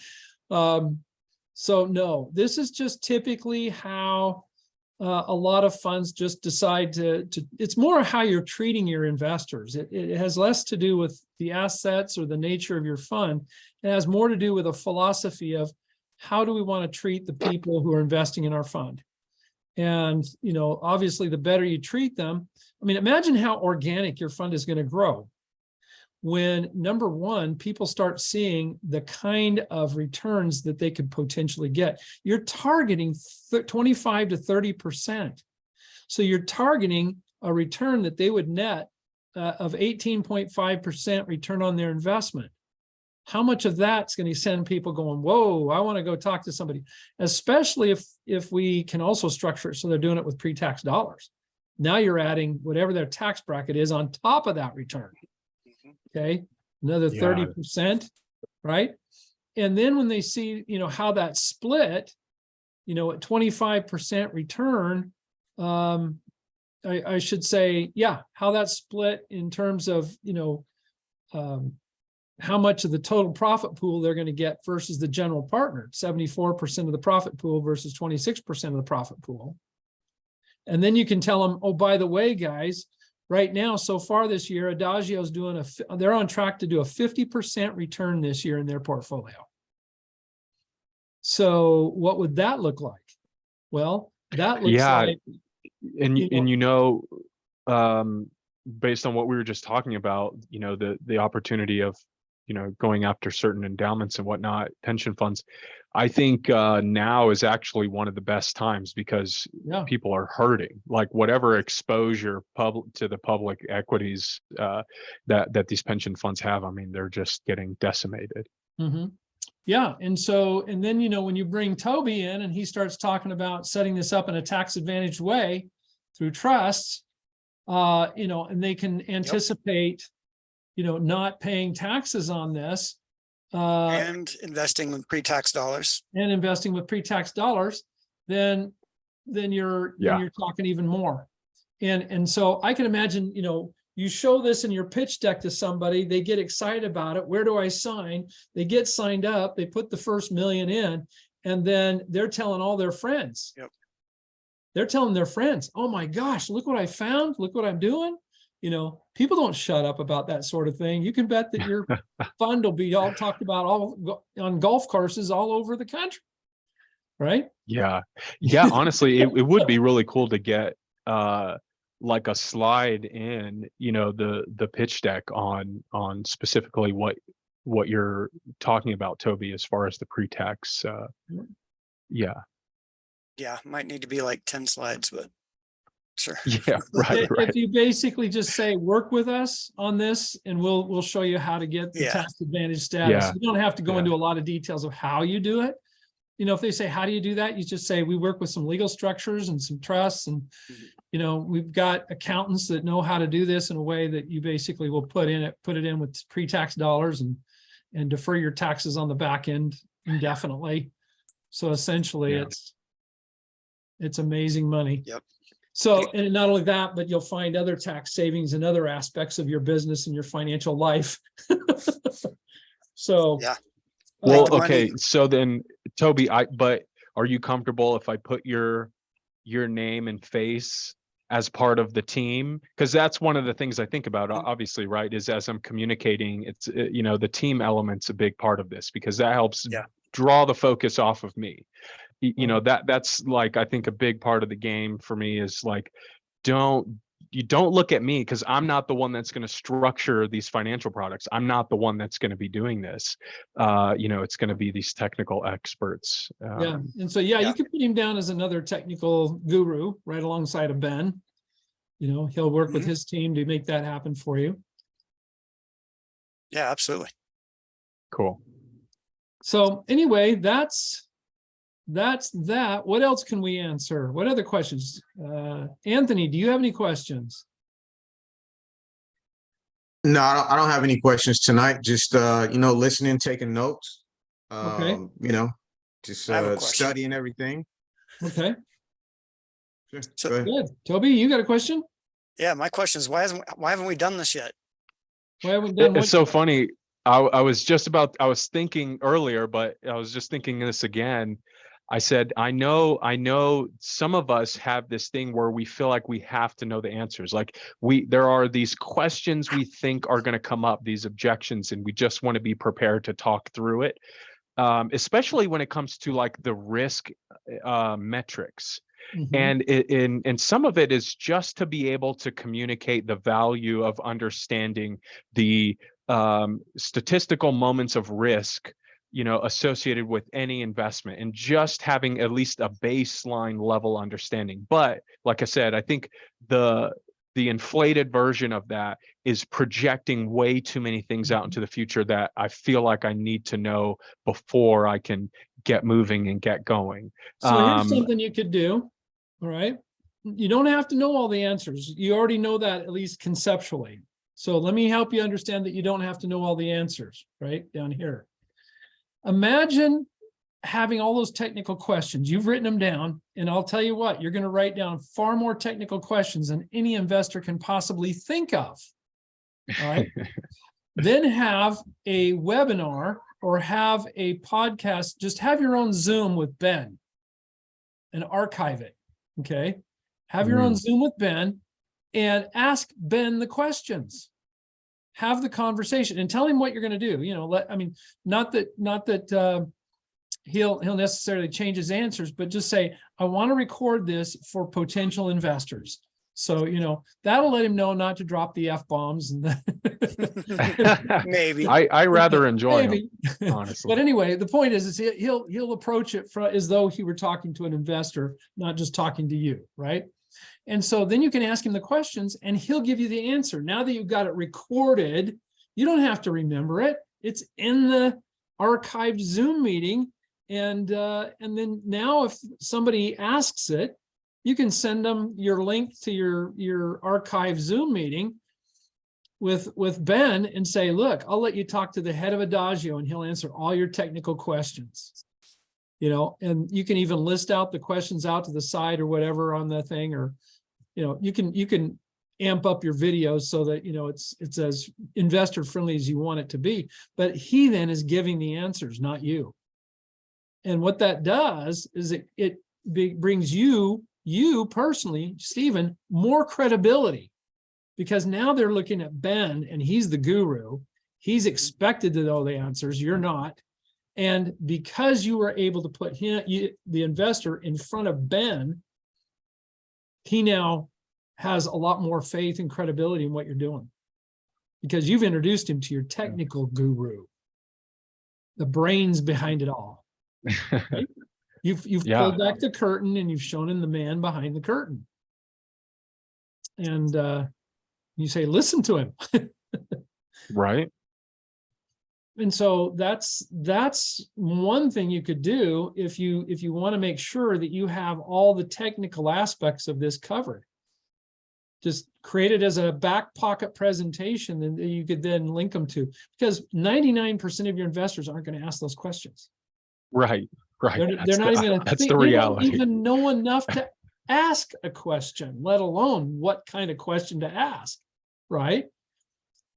So no, this is just typically how a lot of funds just decide to, it's more how you're treating your investors. It has less to do with the assets or the nature of your fund. It has more to do with a philosophy of how do we want to treat the people who are investing in our fund? And, obviously the better you treat them. I mean, imagine how organic your fund is going to grow when, number one, people start seeing the kind of returns that they could potentially get. You're targeting 25 to 30%. So you're targeting a return that they would net of 18.5% return on their investment. How much of that's going to send people going, whoa, I want to go talk to somebody, especially if we can also structure it so they're doing it with pre-tax dollars. Now you're adding whatever their tax bracket is on top of that return. Okay, another 30%, right? And then when they see, how that split, at 25% return, I should say, yeah, how that split in terms of, how much of the total profit pool they're going to get versus the general partner, 74% of the profit pool versus 26% of the profit pool. And then you can tell them, oh, by the way, guys, right now, so far this year, Adagio's they're on track to do a 50% return this year in their portfolio. So what would that look like? Well, that looks like, based on what we were just talking about, the opportunity of, going after certain endowments and whatnot, pension funds, I think now is actually one of the best times because people are hurting. Like whatever exposure to the public equities that these pension funds have, I mean, they're just getting decimated. Mm-hmm. Yeah, and then when you bring Toby in and he starts talking about setting this up in a tax advantaged way through trusts, and they can anticipate, not paying taxes on this. And investing with pre-tax dollars. And investing with pre-tax dollars, then you're talking even more. And so I can imagine, you show this in your pitch deck to somebody, they get excited about it. Where do I sign? They get signed up, they put the first $1 million in, and then they're telling all their friends. Yep. They're telling their friends, oh my gosh, look what I found, look what I'm doing. People don't shut up about that sort of thing. You can bet that your fund will be all talked about on golf courses all over the country, right? Yeah. Honestly, it would be really cool to get like a slide in, the pitch deck on specifically what you're talking about, Toby, as far as the pre-tax. Yeah, might need to be like 10 slides, but sure. Yeah, right. If you basically just say, work with us on this and we'll show you how to get the tax advantage status. Yeah. You don't have to go into a lot of details of how you do it. If they say, how do you do that? You just say, we work with some legal structures and some trusts, and we've got accountants that know how to do this in a way that you basically will put it in with pre-tax dollars and defer your taxes on the back end indefinitely. So essentially it's amazing money. Yep. So, and not only that, but you'll find other tax savings in other aspects of your business and your financial life. So. Yeah. Well, the money. okay, so then Toby, but are you comfortable if I put your name and face as part of the team? Because that's one of the things I think about, obviously, right? Is as I'm communicating, it's the team element's a big part of this, because that helps Yeah. draw the focus off of me. That's like, I think a big part of the game for me is like, you don't look at me, because I'm not the one that's going to structure these financial products. I'm not the one that's going to be doing this. It's going to be these technical experts. Yeah, and so, yeah, you can put him down as another technical guru right alongside of Ben. He'll work with his team to make that happen for you. Yeah, absolutely. Cool. So anyway, that's that. What else can we answer? What other questions? Anthony, do you have any questions? No, I don't have any questions tonight. Just listening, taking notes. Okay. Just I have a question. studying everything. Okay, Sure. So- Go ahead. good. Toby, you got a question? Yeah, my question is, why haven't we done this yet? Why haven't we done It's so what? funny. I was thinking earlier, but I was just thinking this again. I said, I know some of us have this thing where we feel like we have to know the answers. Like there are these questions we think are going to come up, these objections, and we just want to be prepared to talk through it. Especially when it comes to like the risk metrics. Mhm. And some of it is just to be able to communicate the value of understanding the statistical moments of risk, associated with any investment, and just having at least a baseline level understanding. But like I said, I think the inflated version of that is projecting way too many things out into the future that I feel like I need to know before I can get moving and get going. So here's something you could do. All right. You don't have to know all the answers. You already know that, at least conceptually. So let me help you understand that you don't have to know all the answers right down here. Imagine having all those technical questions. You've written them down, and I'll tell you what, you're going to write down far more technical questions than any investor can possibly think of. All right. Then have a webinar or have a podcast. Just have your own Zoom with Ben and archive it. Okay. Have your own Zoom with Ben and ask Ben the questions. Have the conversation and tell him what you're going to do. Not that he'll necessarily change his answers, but just say, I want to record this for potential investors. So, that'll let him know not to drop the F-bombs. And Maybe. I rather enjoy maybe. them, honestly. But anyway, the point is he'll approach it as though he were talking to an investor, not just talking to you, right? And so then you can ask him the questions and he'll give you the answer. Now that you've got it recorded, you don't have to remember it. It's in the archived Zoom meeting. And then now if somebody asks it, you can send them your link to your archived Zoom meeting with Ben and say, look, I'll let you talk to the head of Adagio and he'll answer all your technical questions. And you can even list out the questions out to the side or whatever on the thing, or you can amp up your videos so that it's as investor friendly as you want it to be. But he then is giving the answers, not you. And what that does is it brings you personally, Stephen, more credibility, because now they're looking at Ben and he's the guru. He's expected to know the answers. You're not. And because you were able to put the investor in front of Ben, he now has a lot more faith and credibility in what you're doing, because you've introduced him to your technical guru, the brains behind it all. Right? You've pulled back the curtain and you've shown him the man behind the curtain. And you say, listen to him. Right. And so that's one thing you could do if you want to make sure that you have all the technical aspects of this covered. Just create it as a back pocket presentation that you could then link them to, because 99% of your investors aren't going to ask those questions. Right. They're not even going to that's think. the reality. They don't even know enough to ask a question, let alone what kind of question to ask, right?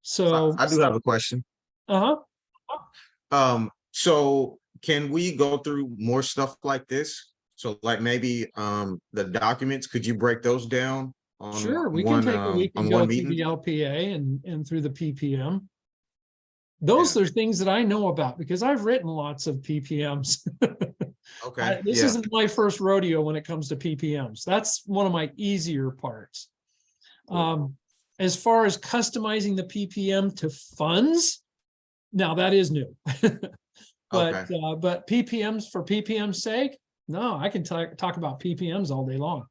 So, I do have a question. uh-huh. So can we go through more stuff like this? So like maybe the documents, could you break those down on Sure, we can one take a week and on go one through meeting? the LPA and through the PPM. Those Yeah. are things that I know about because I've written lots of PPMs. Okay, This yeah, isn't my first rodeo when it comes to PPMs. That's one of my easier parts. As far as customizing the PPM to funds, now that is new. okay, But PPMs for PPM's sake, no, I can talk about PPMs all day long.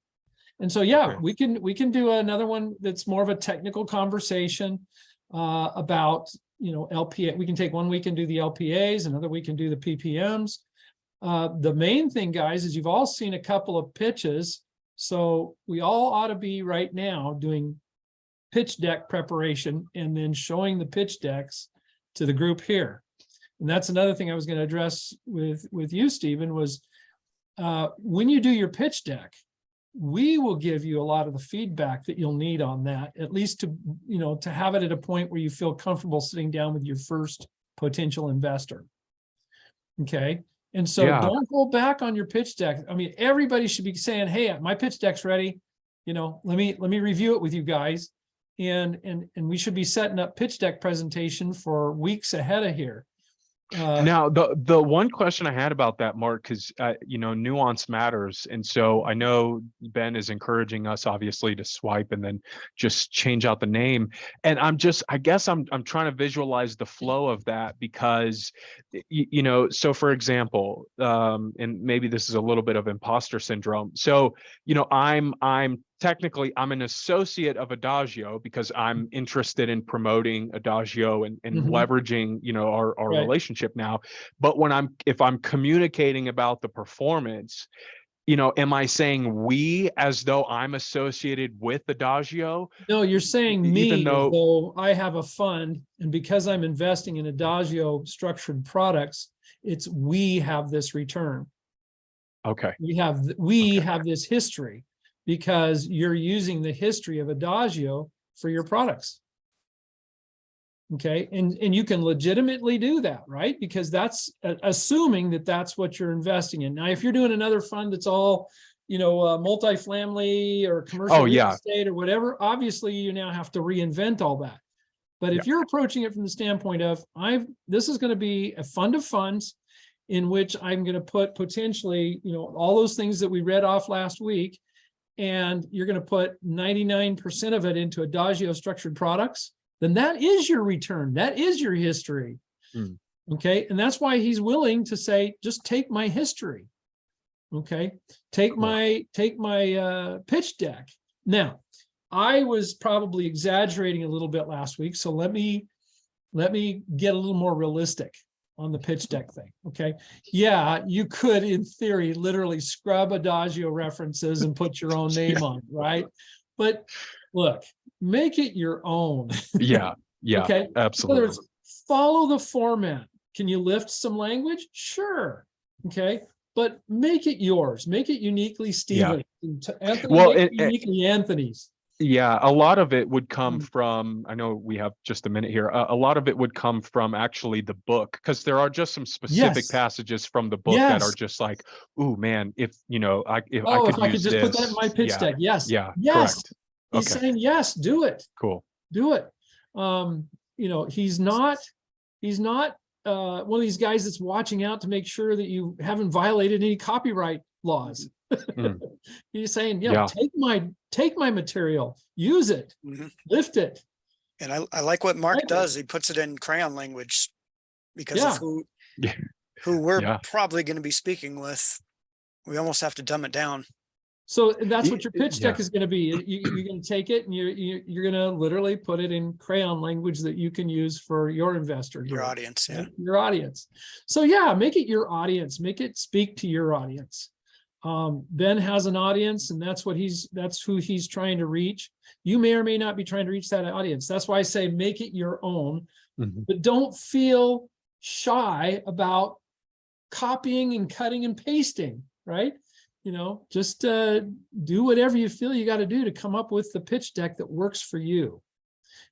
And so, yeah, okay. we can do another one that's more of a technical conversation about, LPA. We can take 1 week and do the LPAs, another week and do the PPMs. The main thing, guys, is you've all seen a couple of pitches. So we all ought to be right now doing pitch deck preparation and then showing the pitch decks to the group here. And that's another thing I was going to address with you, Stephen, was when you do your pitch deck, we will give you a lot of the feedback that you'll need on that, at least to have it at a point where you feel comfortable sitting down with your first potential investor. Okay. And so Yeah. don't hold back on your pitch deck. I mean, everybody should be saying, hey, my pitch deck's ready. Let me review it with you guys. And we should be setting up pitch deck presentation for weeks ahead of here. Now, the one question I had about that, Mark, because nuance matters, and so I know Ben is encouraging us, obviously, to swipe and then just change out the name. And I guess I'm trying to visualize the flow of that because, so for example, and maybe this is a little bit of imposter syndrome. So, technically, I'm an associate of Adagio because I'm interested in promoting Adagio and leveraging, our Right. relationship now. But if I'm communicating about the performance, am I saying we as though I'm associated with Adagio? No, you're saying Even me as though, though I have a fund, and because I'm investing in Adagio structured products, we have this return. okay, We have this history because you're using the history of Adagio for your products. Okay, and you can legitimately do that, right? Because that's assuming that that's what you're investing in. Now, if you're doing another fund that's all, multifamily or commercial real estate or whatever, obviously you now have to reinvent all that. But if you're approaching it from the standpoint of this is going to be a fund of funds in which I'm going to put potentially, all those things that we read off last week, and you're going to put 99% of it into Adagio structured products, then that is your return. That is your history. Okay. And that's why he's willing to say, just take my history. Okay. Take my pitch deck. Now, I was probably exaggerating a little bit last week. So let me get a little more realistic on the pitch deck thing. Okay. Yeah, you could, in theory, literally scrub Adagio references and put your own name on it, right? But look, make it your own. yeah, Okay. absolutely. In other words, follow the format. Can you lift some language? Sure. Okay. But make it yours. Make it uniquely Stephen. Anthony, Well, make it uniquely Anthony's. Yeah, a lot of it would come from, I know we have just a minute here. A lot of it would come from actually the book, because there are just some specific passages from the book that are just like, ooh, man, if I could just put that in my pitch deck. Yes. Correct. He's saying, yes, do it. Cool. Do it. He's not one of these guys that's watching out to make sure that you haven't violated any copyright laws. He's saying, take my material, use it, lift it. And I like what Mark does. He puts it in crayon language because of who we're probably going to be speaking with. We almost have to dumb it down. So that's what your pitch deck is going to be. You're going to take it and you're going to literally put it in crayon language that you can use for your investor, your audience, your audience. So make it your audience. Make it speak to your audience. Ben has an audience, and that's who he's trying to reach. You may or may not be trying to reach that audience. That's why I say make it your own, but don't feel shy about copying and cutting and pasting, right? just do whatever you feel you got to do to come up with the pitch deck that works for you.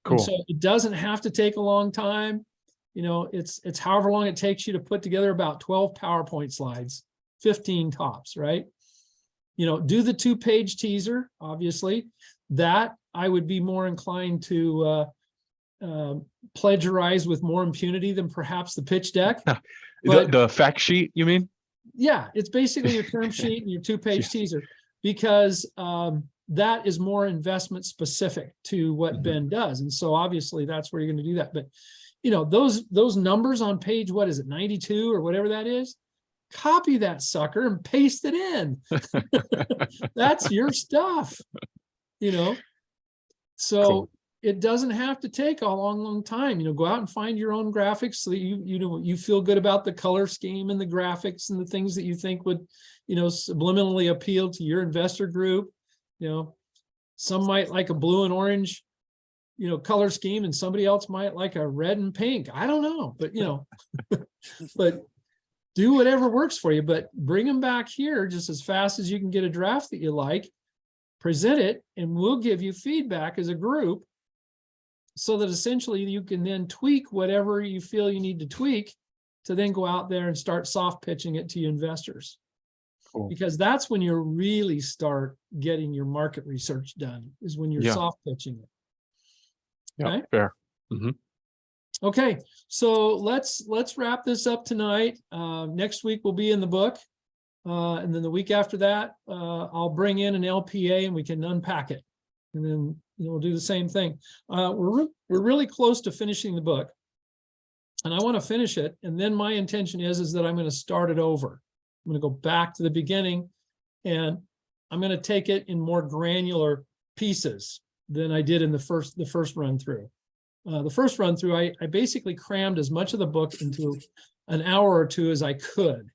And Cool. so it doesn't have to take a long time. It's however long it takes you to put together about 12 PowerPoint slides, 15 tops, right? Do the 2-page teaser, obviously. That I would be more inclined to plagiarize with more impunity than perhaps the pitch deck. But the fact sheet, you mean? yeah, it's basically your term sheet and your 2-page Yeah. teaser, because that is more investment specific to what Ben does. And so obviously that's where you're going to do that. But those numbers on page, what is it, 92 or whatever that is, copy that sucker and paste it in. That's your stuff, so Cool. It doesn't have to take a long time. Go out and find your own graphics so that you feel good about the color scheme and the graphics and the things that you think would subliminally appeal to your investor group. Some might like a blue and orange color scheme, and somebody else might like a red and pink. I don't know, but but do whatever works for you, but bring them back here just as fast as you can get a draft that you like, present it, and we'll give you feedback as a group so that essentially you can then tweak whatever you feel you need to tweak to then go out there and start soft pitching it to your investors. Cool. Because that's when you really start getting your market research done, is when you're soft pitching it. Yeah, Okay? fair. Okay, so let's wrap this up tonight. Next week we'll be in the book. And then the week after that, I'll bring in an LPA and we can unpack it. And then we'll do the same thing. We're really close to finishing the book. And I want to finish it. And then my intention is that I'm going to start it over. I'm going to go back to the beginning, and I'm going to take it in more granular pieces than I did in the first run through. The first run through, I basically crammed as much of the book into an hour or two as I could.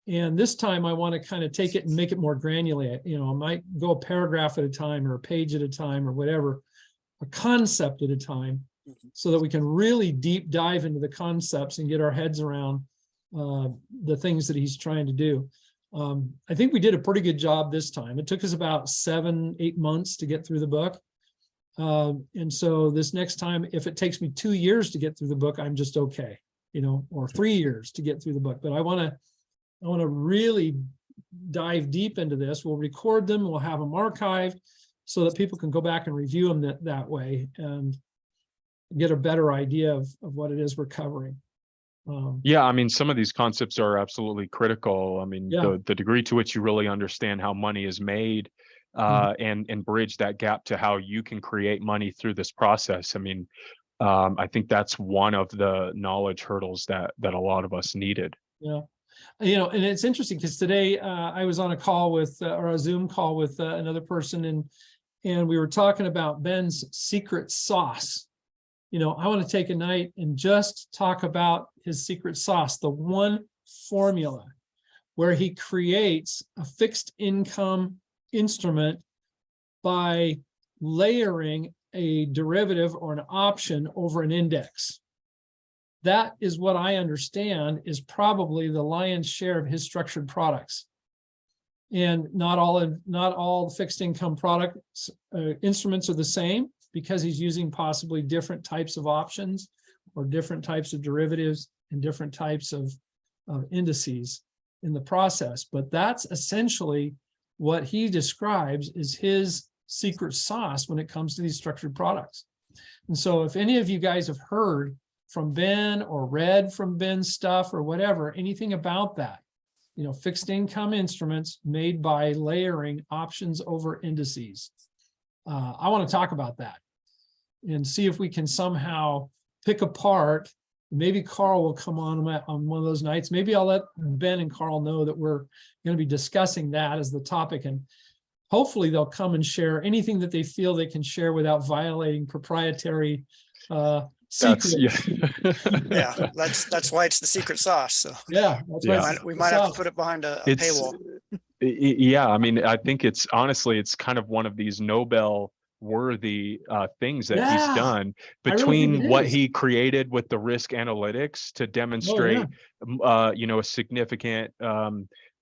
And this time I want to kind of take it and make it more granular. I might go a paragraph at a time or a page at a time or whatever, a concept at a time, so that we can really deep dive into the concepts and get our heads around the things that he's trying to do. I think we did a pretty good job this time. It took us about 7-8 months to get through the book. And so this next time, if it takes me 2 years to get through the book, I'm just okay, or 3 years to get through the book. But I want to really dive deep into this. We'll record them. We'll have them archived so that people can go back and review them that way and get a better idea of what it is we're covering. Yeah, I mean, some of these concepts are absolutely critical. I mean, Yeah. the degree to which you really understand how money is made and bridge that gap to how you can create money through this process. I mean, I think that's one of the knowledge hurdles that a lot of us needed. Yeah. And it's interesting because today I was on a call with, or a Zoom call with another person, and we were talking about Ben's secret sauce. I want to take a night and just talk about his secret sauce, the one formula where he creates a fixed income instrument by layering a derivative or an option over an index. That is what I understand is probably the lion's share of his structured products. And not all fixed income products instruments are the same, because he's using possibly different types of options or different types of derivatives and different types of indices in the process. But that's essentially what he describes is his secret sauce when it comes to these structured products. And so if any of you guys have heard from Ben or read from Ben's stuff or whatever, anything about that, fixed income instruments made by layering options over indices, I want to talk about that and see if we can somehow pick apart. Maybe Carl will come on one of those nights. Maybe I'll let Ben and Carl know that we're going to be discussing that as the topic, and hopefully they'll come and share anything that they feel they can share without violating proprietary secrets. Yeah, that's why it's the secret sauce. So yeah, that's why we might have to put it behind a paywall. Yeah, I mean, I think it's kind of one of these Nobel worthy things that he's done between what he created with the risk analytics to demonstrate a significant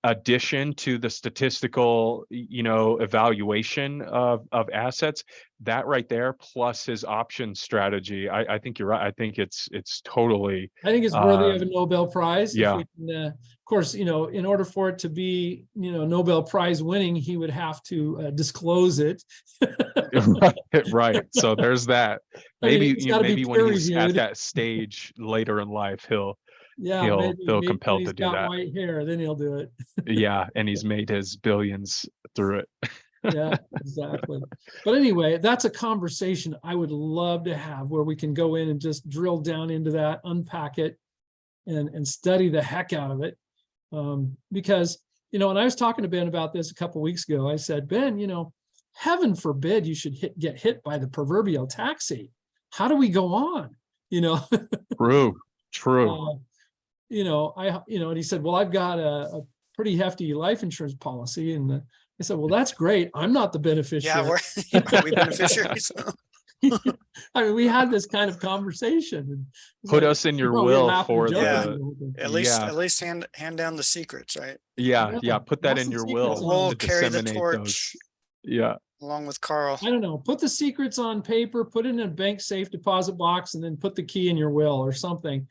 addition to the statistical, evaluation of assets, that right there, plus his option strategy, I think you're right. I think it's totally, I think it's worthy of a Nobel Prize. yeah. If we can, of course, in order for it to be, Nobel Prize winning, he would have to disclose it. Right. So there's that. Maybe, it's gotta be maybe when he's at peer-reviewed. that stage later in life, he'll maybe feel when compelled he's to do got that. white hair, then he'll do it. Yeah. And he's made his billions through it. Yeah, exactly. But anyway, that's a conversation I would love to have where we can go in and just drill down into that, unpack it, and study the heck out of it. Because, and I was talking to Ben about this a couple of weeks ago. I said, Ben, heaven forbid you should get hit by the proverbial taxi. How do we go on? True. And he said, well, I've got a pretty hefty life insurance policy. And I said, well, that's great. I'm not the beneficiary. Yeah, we beneficiaries. I mean, we had this kind of conversation. Put us in your will for at least hand down the secrets, right? Yeah. Put that in your will. We'll carry the disseminate torch. Yeah. Along with Carl. I don't know. Put the secrets on paper, put it in a bank safe deposit box, and then put the key in your will or something,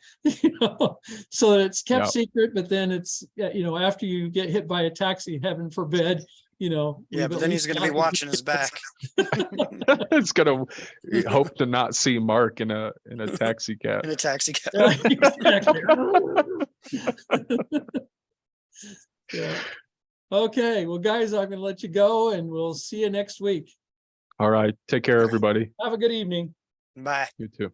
so that it's kept secret. But then it's, after you get hit by a taxi, heaven forbid, Yeah, but then he's going to be watching his back. It's going to hope to not see Mark in a taxi cab. In a taxi cab. Yeah. Okay, well, guys, I'm going to let you go, and we'll see you next week. All right. Take care, everybody. Have a good evening. Bye. You too.